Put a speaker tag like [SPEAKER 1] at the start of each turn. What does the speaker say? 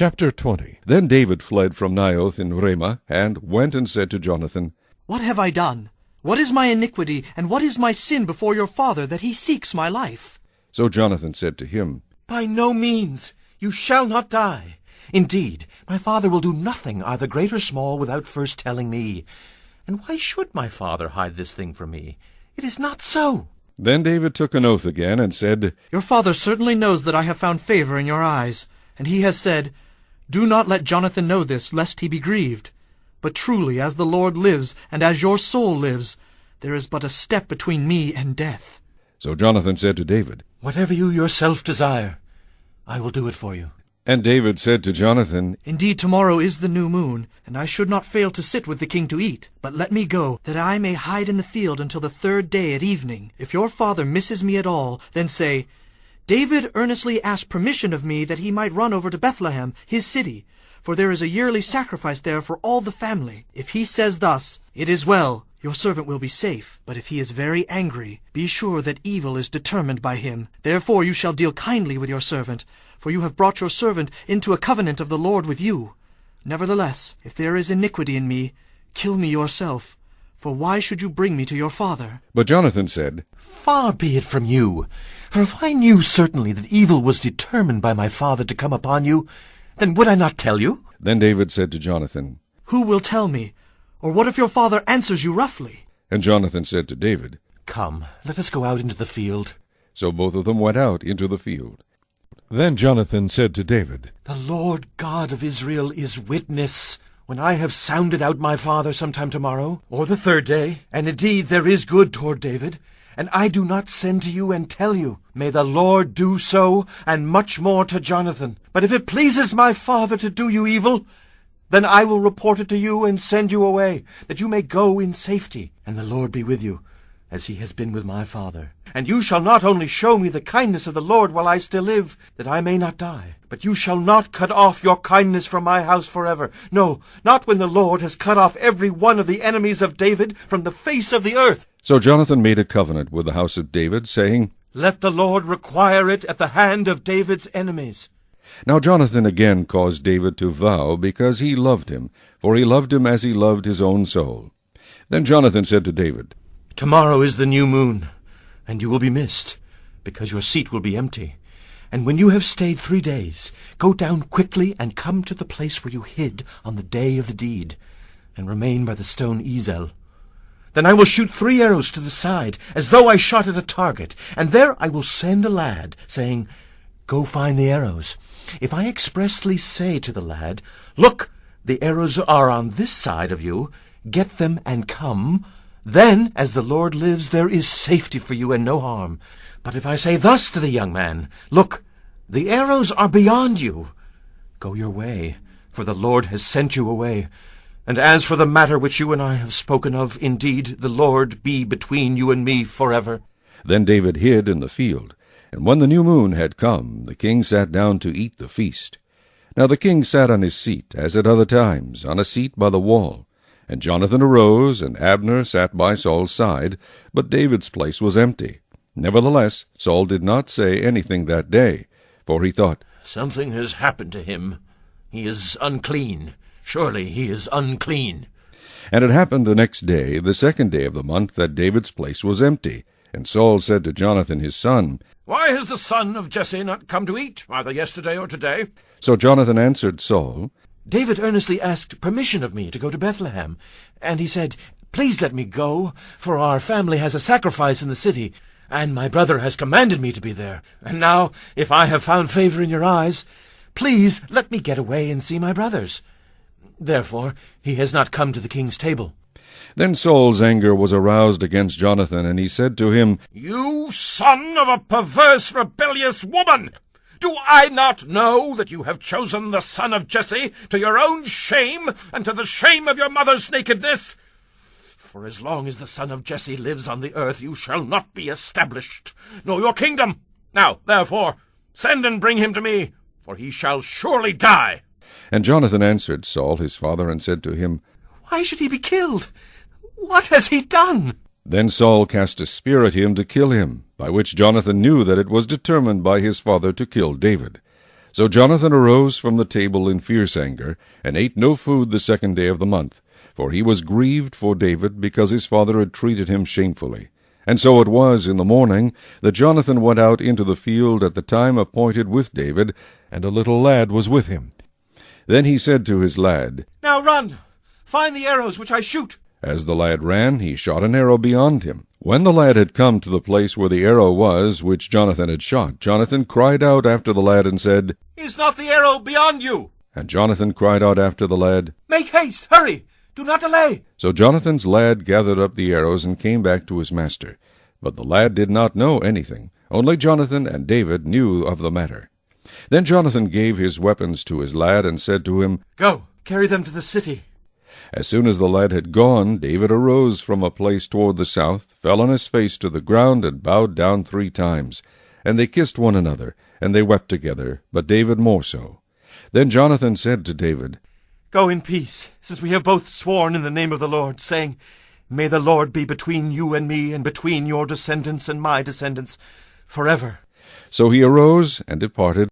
[SPEAKER 1] Chapter 20. Then David fled from Naioth in Ramah, and went and said to Jonathan,
[SPEAKER 2] What have I done? What is my iniquity, and what is my sin before your father, that he seeks my life?
[SPEAKER 1] So Jonathan said to him,
[SPEAKER 3] By no means. You shall not die. Indeed, my father will do nothing, either great or small, without first telling me. And why should my father hide this thing from me? It is not so.
[SPEAKER 1] Then David took an oath again, and said,
[SPEAKER 2] Your father certainly knows that I have found favor in your eyes, and he has said, Do not let Jonathan know this, lest he be grieved. But truly, as the Lord lives, and as your soul lives, there is but a step between me and death.
[SPEAKER 1] So Jonathan said to David,
[SPEAKER 3] Whatever you yourself desire, I will do it for you.
[SPEAKER 1] And David said to Jonathan,
[SPEAKER 2] Indeed, tomorrow is the new moon, and I should not fail to sit with the king to eat. But let me go, that I may hide in the field until the third day at evening. If your father misses me at all, then say, David earnestly asked permission of me that he might run over to Bethlehem, his city, for there is a yearly sacrifice there for all the family. If he says thus, It is well, your servant will be safe. But if he is very angry, be sure that evil is determined by him. Therefore you shall deal kindly with your servant, for you have brought your servant into a covenant of the Lord with you. Nevertheless, if there is iniquity in me, kill me yourself. For why should you bring me to your father?
[SPEAKER 1] But Jonathan said,
[SPEAKER 3] Far be it from you. For if I knew certainly that evil was determined by my father to come upon you, then would I not tell you?
[SPEAKER 1] Then David said to Jonathan,
[SPEAKER 2] Who will tell me? Or what if your father answers you roughly?
[SPEAKER 1] And Jonathan said to David,
[SPEAKER 3] Come, let us go out into the field.
[SPEAKER 1] So both of them went out into the field. Then Jonathan said to David,
[SPEAKER 3] The Lord God of Israel is witness, when I have sounded out my father sometime tomorrow, or the third day, and indeed there is good toward David, and I do not send to you and tell you, may the Lord do so, and much more to Jonathan. But if it pleases my father to do you evil, then I will report it to you and send you away, that you may go in safety, and the Lord be with you, as he has been with my father. And you shall not only show me the kindness of the Lord while I still live, that I may not die, but you shall not cut off your kindness from my house forever. No, not when the Lord has cut off every one of the enemies of David from the face of the earth.
[SPEAKER 1] So Jonathan made a covenant with the house of David, saying,
[SPEAKER 3] Let the Lord require it at the hand of David's enemies.
[SPEAKER 1] Now Jonathan again caused David to vow, because he loved him, for he loved him as he loved his own soul. Then Jonathan said to David,
[SPEAKER 3] Tomorrow is the new moon, and you will be missed, because your seat will be empty. And when you have stayed 3 days, go down quickly and come to the place where you hid on the day of the deed, and remain by the stone Ezel. Then I will shoot 3 arrows to the side, as though I shot at a target, and there I will send a lad, saying, Go find the arrows. If I expressly say to the lad, Look, the arrows are on this side of you, get them and come, then, as the Lord lives, there is safety for you and no harm. But if I say thus to the young man, Look, the arrows are beyond you, go your way, for the Lord has sent you away. And as for the matter which you and I have spoken of, indeed, the Lord be between you and me forever.
[SPEAKER 1] Then David hid in the field. And when the new moon had come, the king sat down to eat the feast. Now the king sat on his seat, as at other times, on a seat by the wall. And Jonathan arose, and Abner sat by Saul's side, but David's place was empty. Nevertheless, Saul did not say anything that day, for he thought,
[SPEAKER 3] Something has happened to him. He is unclean. Surely he is unclean.
[SPEAKER 1] And it happened the next day, the second day of the month, that David's place was empty. And Saul said to Jonathan his son,
[SPEAKER 3] Why has the son of Jesse not come to eat, either yesterday or today?
[SPEAKER 1] So Jonathan answered Saul,
[SPEAKER 3] David earnestly asked permission of me to go to Bethlehem, and he said, Please let me go, for our family has a sacrifice in the city, and my brother has commanded me to be there. And now, if I have found favor in your eyes, please let me get away and see my brothers. Therefore he has not come to the king's table.
[SPEAKER 1] Then Saul's anger was aroused against Jonathan, and he said to him,
[SPEAKER 3] You son of a perverse, rebellious woman! Do I not know that you have chosen the son of Jesse to your own shame and to the shame of your mother's nakedness? For as long as the son of Jesse lives on the earth, you shall not be established, nor your kingdom. Now, therefore, send and bring him to me, for he shall surely die.
[SPEAKER 1] And Jonathan answered Saul his father, and said to him,
[SPEAKER 3] Why should he be killed? What has he done?
[SPEAKER 1] Then Saul cast a spear at him to kill him, by which Jonathan knew that it was determined by his father to kill David. So Jonathan arose from the table in fierce anger, and ate no food the 2nd day of the month, for he was grieved for David, because his father had treated him shamefully. And so it was in the morning that Jonathan went out into the field at the time appointed with David, and a little lad was with him. Then he said to his lad,
[SPEAKER 3] Now run! Find the arrows which I shoot.
[SPEAKER 1] As the lad ran, he shot an arrow beyond him. When the lad had come to the place where the arrow was which Jonathan had shot, Jonathan cried out after the lad and said,
[SPEAKER 3] Is not the arrow beyond you?
[SPEAKER 1] And Jonathan cried out after the lad,
[SPEAKER 3] Make haste! Hurry! Do not delay!
[SPEAKER 1] So Jonathan's lad gathered up the arrows and came back to his master. But the lad did not know anything. Only Jonathan and David knew of the matter. Then Jonathan gave his weapons to his lad and said to him,
[SPEAKER 3] Go, carry them to the city.
[SPEAKER 1] As soon as the lad had gone, David arose from a place toward the south, fell on his face to the ground, and bowed down 3 times. And they kissed one another, and they wept together, but David more so. Then Jonathan said to David,
[SPEAKER 3] Go in peace, since we have both sworn in the name of the Lord, saying, May the Lord be between you and me, and between your descendants and my descendants, forever.
[SPEAKER 1] So he arose and departed.